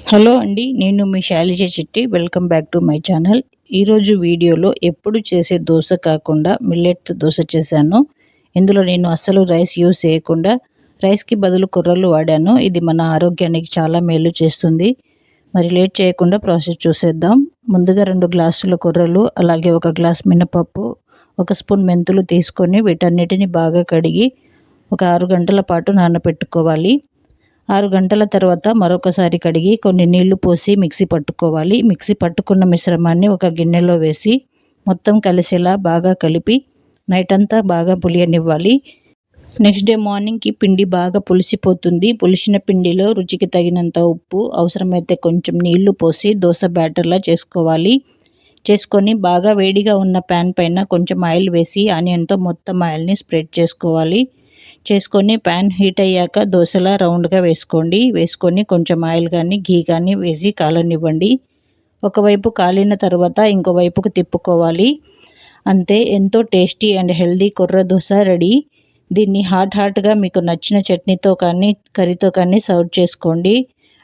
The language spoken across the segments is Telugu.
హలో అండి. నేను మీ శైలజ చిట్టి. Welcome back to my channel. ఈరోజు వీడియోలో ఎప్పుడు చేసే దోస కాకుండా మిల్లెట్ దోస చేశాను. ఇందులో నేను అస్సలు రైస్ యూజ్ చేయకుండా రైస్‌కి బదులు కొర్రలు వాడాను. ఇది మన ఆరోగ్యానికి చాలా మేలు చేస్తుంది. మరి లేట్ చేయకుండా ప్రాసెస్ చూసేద్దాం. ముందుగా 2 గ్లాసుల కొర్రలు, అలాగే 1 గ్లాస్ మినపప్పు, 1 స్పూన్ మెంతులు తీసుకొని వీటన్నిటిని బాగా కడిగి ఒక 6 గంటల పాటు నానబెట్టుకోవాలి. 6 గంటల తర్వాత మరొకసారి కడిగి కొన్ని నీళ్లు పోసి మిక్సీ పట్టుకోవాలి. మిక్సీ పట్టుకున్న మిశ్రమాన్ని ఒక గిన్నెలో వేసి మొత్తం కలిసేలా బాగా కలిపి నైట్ అంతా బాగా పులియనివ్వాలి. నెక్స్ట్ డే మార్నింగ్‌కి పిండి బాగా పులిసిపోతుంది. పులిసిన పిండిలో రుచికి తగినంత ఉప్పు, అవసరమైతే కొంచెం నీళ్లు పోసి దోస బ్యాటర్‌లా చేసుకోవాలి. చేసుకొని బాగా వేడిగా ఉన్న ప్యాన్ పైన కొంచెం ఆయిల్ వేసి ఆనియన్‌తో మొత్తం ఆయిల్‌ని స్ప్రెడ్ చేసుకోవాలి. చేసుకొని ప్యాన్ హీట్ అయ్యాక దోసలా రౌండ్గా వేసుకొని కొంచెం ఆయిల్ కానీ ఘీ కానీ వేసి కాలనివ్వండి. ఒకవైపు కాలిన తర్వాత ఇంకో వైపుకు తిప్పుకోవాలి. అంతే, ఎంతో టేస్టీ అండ్ హెల్దీ కొర్ర దోస రెడీ. దీన్ని హాట్‌గా మీకు నచ్చిన చట్నీతో కానీ కర్రీతో కానీ సర్వ్ చేసుకోండి.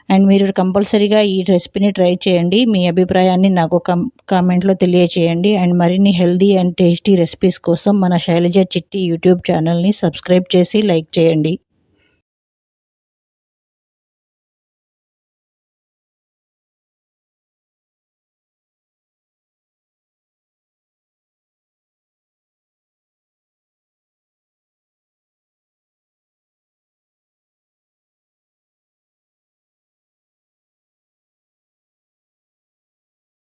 అండ్ మీరు కంపల్సరీగా ఈ రెసిపీని ట్రై చేయండి. మీ అభిప్రాయాన్ని నాకు కామెంట్లో తెలియచేయండి. అండ్ మరిన్ని హెల్దీ అండ్ టేస్టీ రెసిపీస్ కోసం మన శైలజ చిట్టి యూట్యూబ్ ఛానల్ని సబ్స్క్రైబ్ చేసి లైక్ చేయండి.